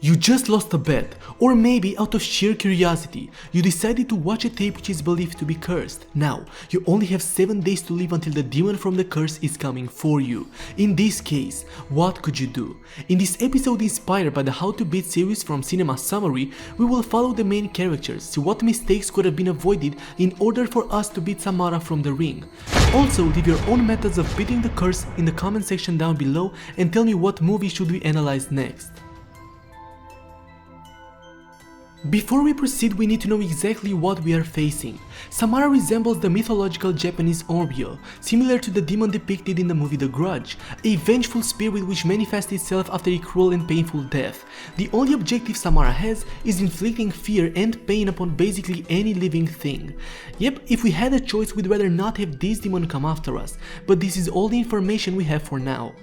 You just lost a bet, or maybe out of sheer curiosity, you decided to watch a tape which is believed to be cursed. Now, you only have 7 days to live until the demon from the curse is coming for you. In this case, what could you do? In this episode inspired by the How to Beat series from Cinema Summary, we will follow the main characters, see what mistakes could have been avoided in order for us to beat Samara from the ring. Also, leave your own methods of beating the curse in the comment section down below and tell me what movie should we analyze next. Before we proceed, we need to know exactly what we are facing. Samara resembles the mythological Japanese Oreo, similar to the demon depicted in the movie The Grudge, a vengeful spirit which manifests itself after a cruel and painful death. The only objective Samara has is inflicting fear and pain upon basically any living thing. Yep, if we had a choice, we'd rather not have this demon come after us, but this is all the information we have for now.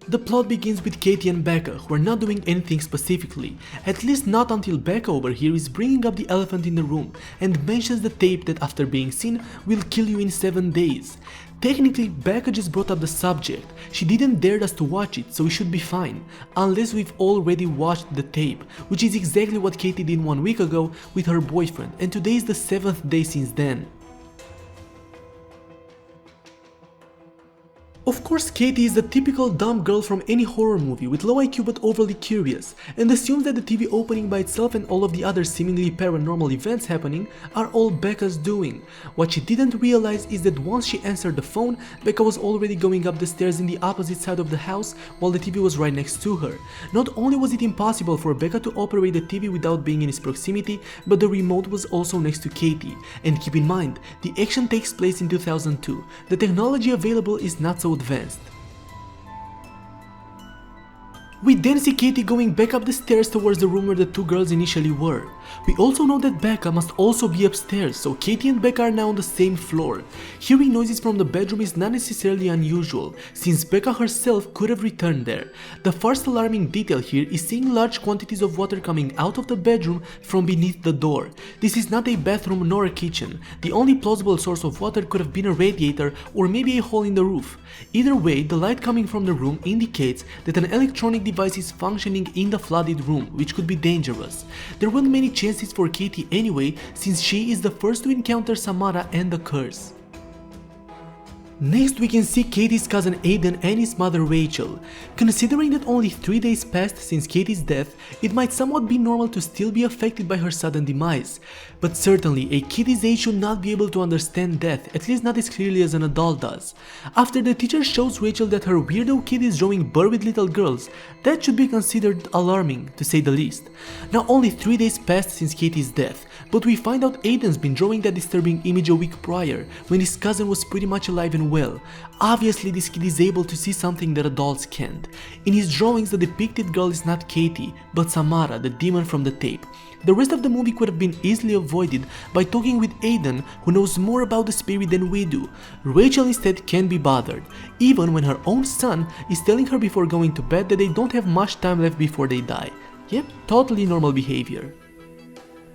The plot begins with Katie and Becca, who are not doing anything specifically, at least not until Becca over here is bringing up the elephant in the room and mentions the tape that after being seen will kill you in 7 days. Technically, Becca just brought up the subject, she didn't dare us to watch it, so we should be fine, unless we've already watched the tape, which is exactly what Katie did 1 week ago with her boyfriend, and today is the 7th day since then. Of course, Katie is the typical dumb girl from any horror movie with low IQ but overly curious, and assumes that the TV opening by itself and all of the other seemingly paranormal events happening are all Becca's doing. What she didn't realize is that once she answered the phone, Becca was already going up the stairs in the opposite side of the house while the TV was right next to her. Not only was it impossible for Becca to operate the TV without being in its proximity, but the remote was also next to Katie. And keep in mind, the action takes place in 2002. The technology available is not so advanced. We then see Katie going back up the stairs towards the room where the two girls initially were. We also know that Becca must also be upstairs, so Katie and Becca are now on the same floor. Hearing noises from the bedroom is not necessarily unusual, since Becca herself could have returned there. The first alarming detail here is seeing large quantities of water coming out of the bedroom from beneath the door. This is not a bathroom nor a kitchen. The only plausible source of water could have been a radiator or maybe a hole in the roof. Either way, the light coming from the room indicates that an electronic device is functioning in the flooded room, which could be dangerous. There weren't many chances for Katie anyway, since she is the first to encounter Samara and the curse. Next, we can see Katie's cousin Aiden and his mother Rachel. Considering that only 3 days passed since Katie's death, it might somewhat be normal to still be affected by her sudden demise. But certainly, a kid his age should not be able to understand death, at least not as clearly as an adult does. After the teacher shows Rachel that her weirdo kid is drawing bird with little girls, that should be considered alarming, to say the least. Now, only 3 days passed since Katie's death, but we find out Aiden's been drawing that disturbing image a week prior, when his cousin was pretty much alive and well. Obviously, this kid is able to see something that adults can't. In his drawings, the depicted girl is not Katie, but Samara, the demon from the tape. The rest of the movie could have been easily avoided by talking with Aiden, who knows more about the spirit than we do. Rachel instead can't be bothered, even when her own son is telling her before going to bed that they don't have much time left before they die. Yep, totally normal behavior.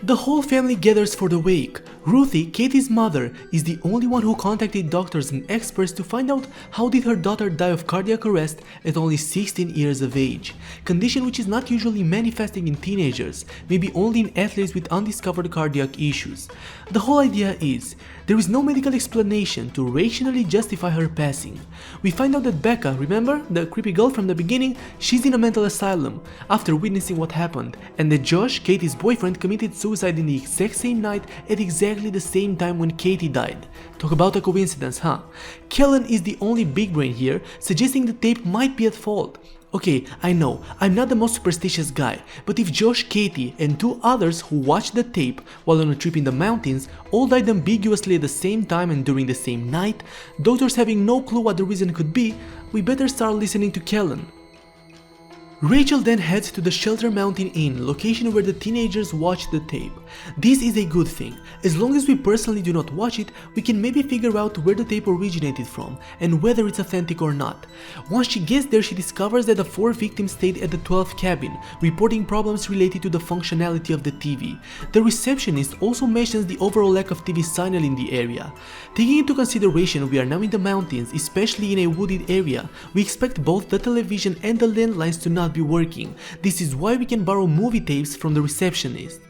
The whole family gathers for the wake. Ruthie, Katie's mother, is the only one who contacted doctors and experts to find out how did her daughter die of cardiac arrest at only 16 years of age, condition which is not usually manifesting in teenagers, maybe only in athletes with undiscovered cardiac issues. The whole idea is, there is no medical explanation to rationally justify her passing. We find out that Becca, remember, the creepy girl from the beginning, she's in a mental asylum after witnessing what happened, and that Josh, Katie's boyfriend, committed suicide in the exact same night at exactly the same time when Katie died. Talk about a coincidence, huh? Kellen is the only big brain here, suggesting the tape might be at fault. Okay, I know, I'm not the most superstitious guy, but if Josh, Katie, and 2 others who watched the tape while on a trip in the mountains all died ambiguously at the same time and during the same night, doctors having no clue what the reason could be, we better start listening to Kellen. Rachel then heads to the Shelter Mountain Inn, location where the teenagers watched the tape. This is a good thing. As long as we personally do not watch it, we can maybe figure out where the tape originated from and whether it's authentic or not. Once she gets there, she discovers that the 4 victims stayed at the 12th cabin, reporting problems related to the functionality of the TV. The receptionist also mentions the overall lack of TV signal in the area. Taking into consideration we are now in the mountains, especially in a wooded area, we expect both the television and the landlines to not not be working. This is why we can borrow movie tapes from the receptionist.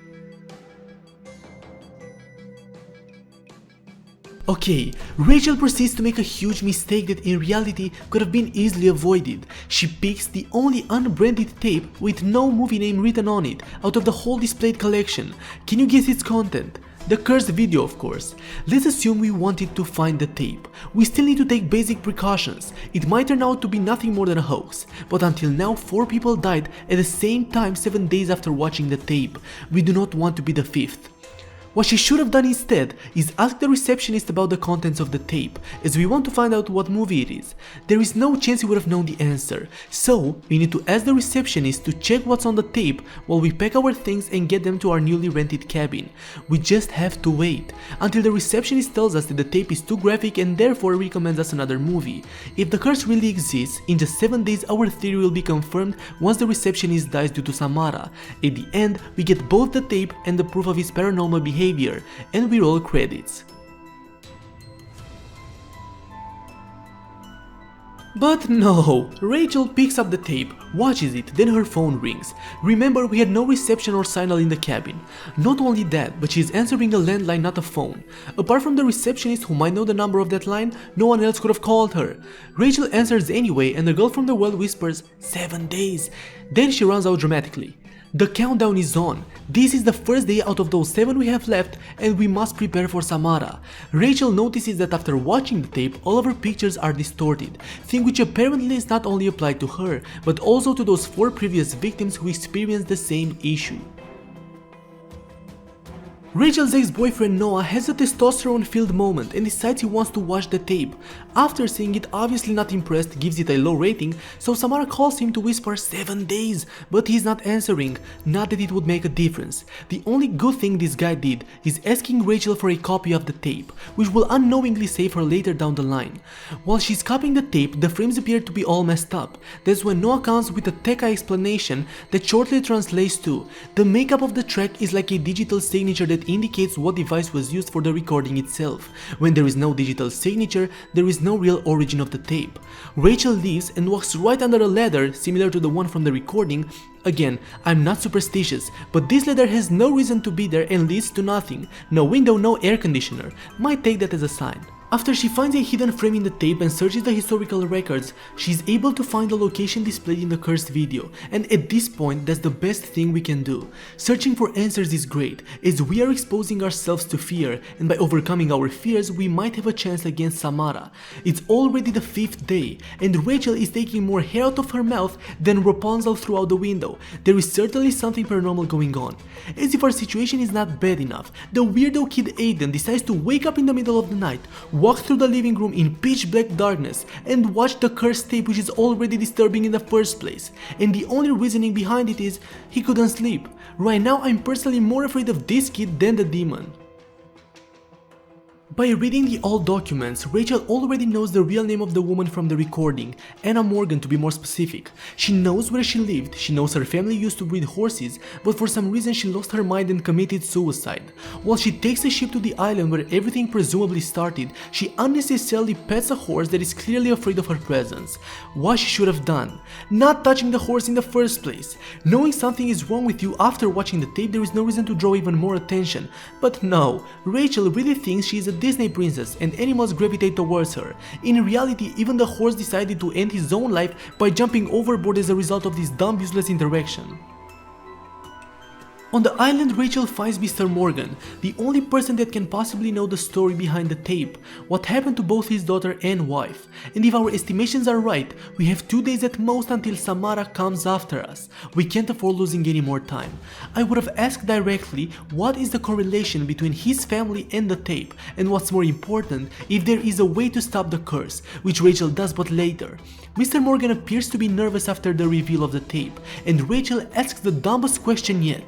Okay, Rachel proceeds to make a huge mistake that in reality could have been easily avoided. She picks the only unbranded tape with no movie name written on it out of the whole displayed collection. Can you guess its content? The cursed video, of course. Let's assume we wanted to find the tape. We still need to take basic precautions. It might turn out to be nothing more than a hoax, but until now 4 people died at the same time 7 days after watching the tape. We do not want to be the 5th. What she should have done instead is ask the receptionist about the contents of the tape, as we want to find out what movie it is. There is no chance he would have known the answer, so we need to ask the receptionist to check what's on the tape while we pack our things and get them to our newly rented cabin. We just have to wait until the receptionist tells us that the tape is too graphic and therefore recommends us another movie. If the curse really exists, in just 7 days our theory will be confirmed once the receptionist dies due to Samara. At the end, we get both the tape and the proof of his paranormal behavior, and we roll credits. But no, Rachel picks up the tape, watches it, then her phone rings. Remember, we had no reception or signal in the cabin. Not only that, but she's answering a landline, not a phone. Apart from the receptionist who might know the number of that line, no one else could have called her. Rachel answers anyway and the girl from the well whispers, 7 days. Then she runs out dramatically. The countdown is on. This is the first day out of those 7 we have left and we must prepare for Samara. Rachel notices that after watching the tape, all of her pictures are distorted, thing which apparently is not only applied to her, but also to those 4 previous victims who experienced the same issue. Rachel's ex-boyfriend Noah has a testosterone-filled moment and decides he wants to watch the tape. After seeing it, obviously not impressed, gives it a low rating, so Samara calls him to whisper 7 days, but he's not answering, not that it would make a difference. The only good thing this guy did is asking Rachel for a copy of the tape, which will unknowingly save her later down the line. While she's copying the tape, the frames appear to be all messed up. That's when Noah comes with a Tekka explanation that shortly translates to, the makeup of the track is like a digital signature that indicates what device was used for the recording itself. When there is no digital signature, there is no real origin of the tape. Rachel leaves and walks right under a ladder similar to the one from the recording. Again, I'm not superstitious, but this ladder has no reason to be there and leads to nothing. No window, no air conditioner. Might take that as a sign. After she finds a hidden frame in the tape and searches the historical records, she is able to find the location displayed in the cursed video, and at this point that's the best thing we can do. Searching for answers is great, as we are exposing ourselves to fear, and by overcoming our fears we might have a chance against Samara. It's already the 5th day, and Rachel is taking more hair out of her mouth than Rapunzel throughout the window. There is certainly something paranormal going on. As if our situation is not bad enough, the weirdo kid Aiden decides to wake up in the middle of the night, walk through the living room in pitch black darkness and watch the cursed tape, which is already disturbing in the first place, and the only reasoning behind it is he couldn't sleep. Right now I'm personally more afraid of this kid than the demon. By reading the old documents, Rachel already knows the real name of the woman from the recording, Anna Morgan to be more specific. She knows where she lived, she knows her family used to breed horses, but for some reason she lost her mind and committed suicide. While she takes a ship to the island where everything presumably started, she unnecessarily pets a horse that is clearly afraid of her presence. What she should have done? Not touching the horse in the first place. Knowing something is wrong with you after watching the tape, there is no reason to draw even more attention. But no, Rachel really thinks she is a Disney princess and animals gravitate towards her. In reality, even the horse decided to end his own life by jumping overboard as a result of this dumb useless interaction. On the island, Rachel finds Mr. Morgan, the only person that can possibly know the story behind the tape, what happened to both his daughter and wife, and if our estimations are right, we have 2 days at most until Samara comes after us. We can't afford losing any more time. I would have asked directly what is the correlation between his family and the tape, and what's more important, if there is a way to stop the curse, which Rachel does but later. Mr. Morgan appears to be nervous after the reveal of the tape, and Rachel asks the dumbest question yet.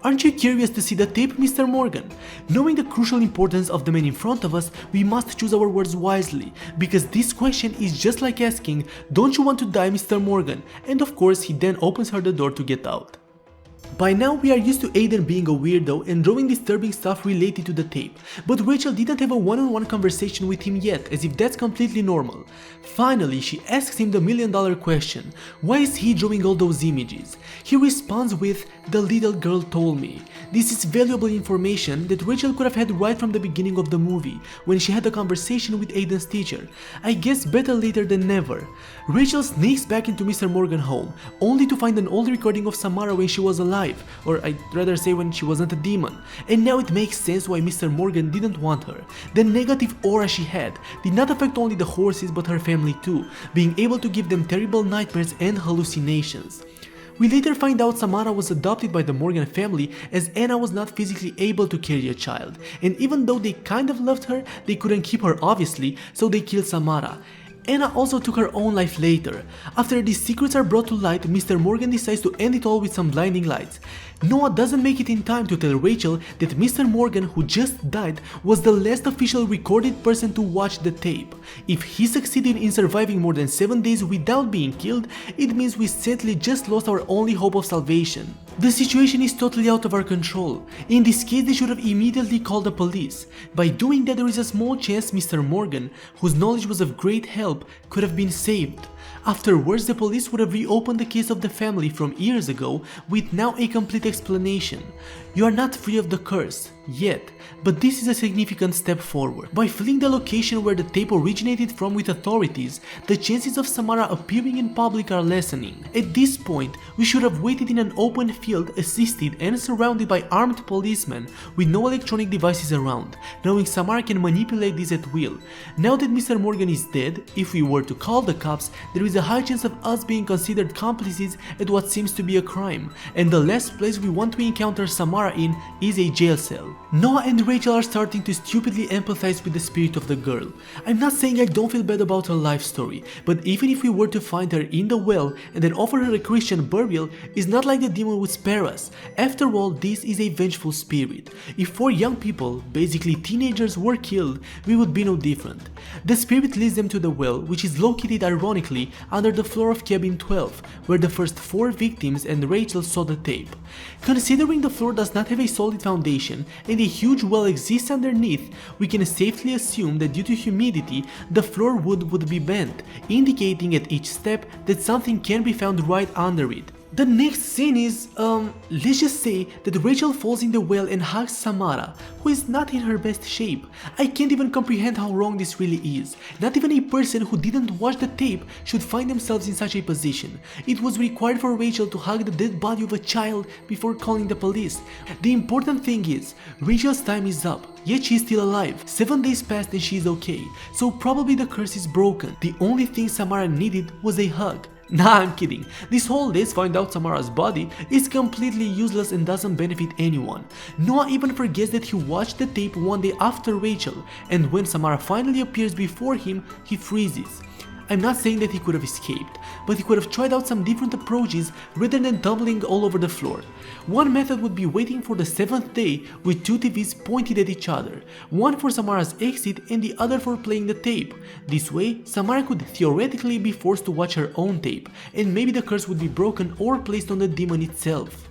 Aren't you curious to see the tape, Mr. Morgan? Knowing the crucial importance of the man in front of us, we must choose our words wisely, because this question is just like asking, don't you want to die, Mr. Morgan? And of course he then opens her the door to get out. By now we are used to Aiden being a weirdo and drawing disturbing stuff related to the tape, but Rachel didn't have a one-on-one conversation with him yet, as if that's completely normal. Finally, she asks him the million-dollar question: why is he drawing all those images? He responds with, "The little girl told me." This is valuable information that Rachel could have had right from the beginning of the movie, when she had a conversation with Aiden's teacher. I guess better later than never. Rachel sneaks back into Mr. Morgan's home, only to find an old recording of Samara when she was alive, or I'd rather say when she wasn't a demon. And now it makes sense why Mr. Morgan didn't want her. The negative aura she had did not affect only the horses but her family too, being able to give them terrible nightmares and hallucinations. We later find out Samara was adopted by the Morgan family, as Anna was not physically able to carry a child, and even though they kind of loved her, they couldn't keep her obviously, so they killed Samara. Anna also took her own life later. After these secrets are brought to light, Mr. Morgan decides to end it all with some blinding lights. Noah doesn't make it in time to tell Rachel that Mr. Morgan, who just died, was the last official recorded person to watch the tape. If he succeeded in surviving more than 7 days without being killed, it means we sadly just lost our only hope of salvation. The situation is totally out of our control. In this case, they should have immediately called the police. By doing that, there is a small chance Mr. Morgan, whose knowledge was of great help, could have been saved. Afterwards, the police would have reopened the case of the family from years ago with now a complete explanation. You are not free of the curse, yet, but this is a significant step forward. By fleeing the location where the tape originated from with authorities, the chances of Samara appearing in public are lessening. At this point, we should have waited in an open field, assisted and surrounded by armed policemen with no electronic devices around, knowing Samara can manipulate this at will. Now that Mr. Morgan is dead, if we were to call the cops, there is a high chance of us being considered complices at what seems to be a crime, and the last place we want to encounter Samara in is a jail cell. Noah and Rachel are starting to stupidly empathize with the spirit of the girl. I'm not saying I don't feel bad about her life story, but even if we were to find her in the well and then offer her a Christian burial, it's not like the demon would spare us. After all, this is a vengeful spirit. If 4 young people, basically teenagers, were killed, we would be no different. The spirit leads them to the well, which is located ironically under the floor of cabin 12, where the first 4 victims and Rachel saw the tape. Considering the floor does not have a solid foundation and a huge well exists underneath, we can safely assume that due to humidity, the floor would be bent, indicating at each step that something can be found right under it. The next scene is, let's just say that Rachel falls in the well and hugs Samara, who is not in her best shape. I can't even comprehend how wrong this really is. Not even a person who didn't watch the tape should find themselves in such a position. It was required for Rachel to hug the dead body of a child before calling the police. The important thing is, Rachel's time is up. Yet she's still alive. 7 days passed and she's okay, so probably the curse is broken. The only thing Samara needed was a hug. Nah, I'm kidding. This whole let's find out Samara's body is completely useless and doesn't benefit anyone. Noah even forgets that he watched the tape one day after Rachel, and when Samara finally appears before him, he freezes. I'm not saying that he could have escaped, but he could have tried out some different approaches rather than tumbling all over the floor. One method would be waiting for the 7th day with 2 TVs pointed at each other, one for Samara's exit and the other for playing the tape. This way, Samara could theoretically be forced to watch her own tape, and maybe the curse would be broken or placed on the demon itself.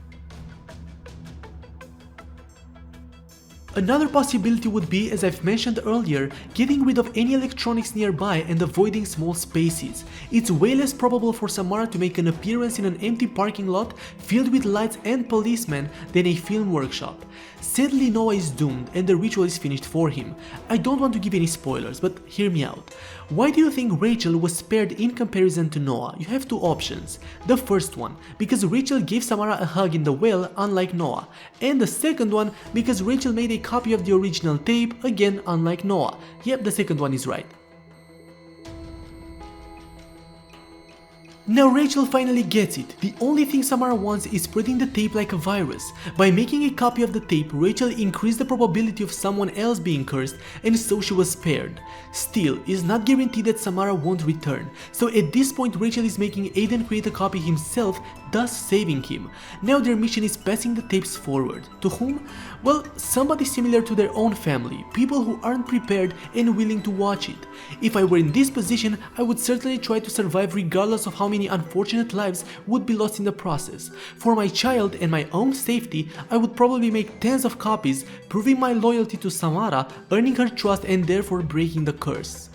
Another possibility would be, as I've mentioned earlier, getting rid of any electronics nearby and avoiding small spaces. It's way less probable for Samara to make an appearance in an empty parking lot filled with lights and policemen than a film workshop. Sadly, Noah is doomed and the ritual is finished for him. I don't want to give any spoilers, but hear me out. Why do you think Rachel was spared in comparison to Noah? You have 2 options. The first one, because Rachel gave Samara a hug in the well, unlike Noah. And the second one, because Rachel made a copy of the original tape, again unlike Noah. Yep, the second one is right. Now Rachel finally gets it. The only thing Samara wants is spreading the tape like a virus. By making a copy of the tape, Rachel increased the probability of someone else being cursed, and so she was spared. Still, it's not guaranteed that Samara won't return, so at this point Rachel is making Aiden create a copy himself thus saving him. Now their mission is passing the tapes forward. To whom? Well, somebody similar to their own family, people who aren't prepared and willing to watch it. If I were in this position, I would certainly try to survive regardless of how many unfortunate lives would be lost in the process. For my child and my own safety, I would probably make tens of copies, proving my loyalty to Samara, earning her trust and therefore breaking the curse.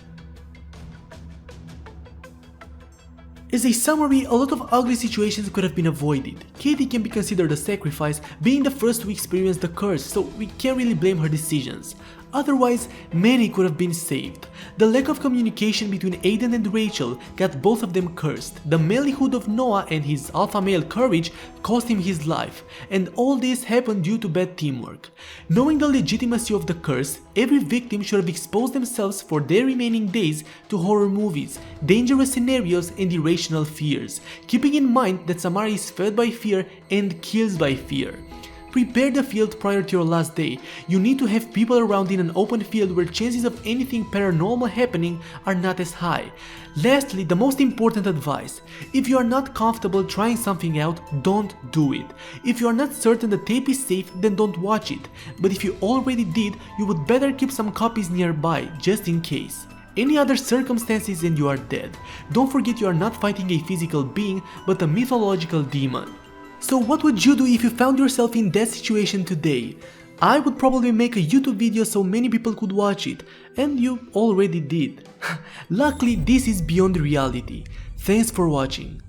As a summary, a lot of ugly situations could have been avoided. Katie can be considered a sacrifice, being the first to experience the curse, so we can't really blame her decisions. Otherwise, many could have been saved. The lack of communication between Aiden and Rachel got both of them cursed. The malehood of Noah and his alpha male courage cost him his life, and all this happened due to bad teamwork. Knowing the legitimacy of the curse, every victim should have exposed themselves for their remaining days to horror movies, dangerous scenarios and irrational fears, keeping in mind that Samara is fed by fear and kills by fear. Prepare the field prior to your last day. You need to have people around in an open field where chances of anything paranormal happening are not as high. Lastly, the most important advice. If you are not comfortable trying something out, don't do it. If you are not certain the tape is safe, then don't watch it. But if you already did, you would better keep some copies nearby, just in case. Any other circumstances and you are dead. Don't forget you are not fighting a physical being, but a mythological demon. So what would you do if you found yourself in that situation today? I would probably make a YouTube video so many people could watch it, and you already did. Luckily, this is beyond reality. Thanks for watching.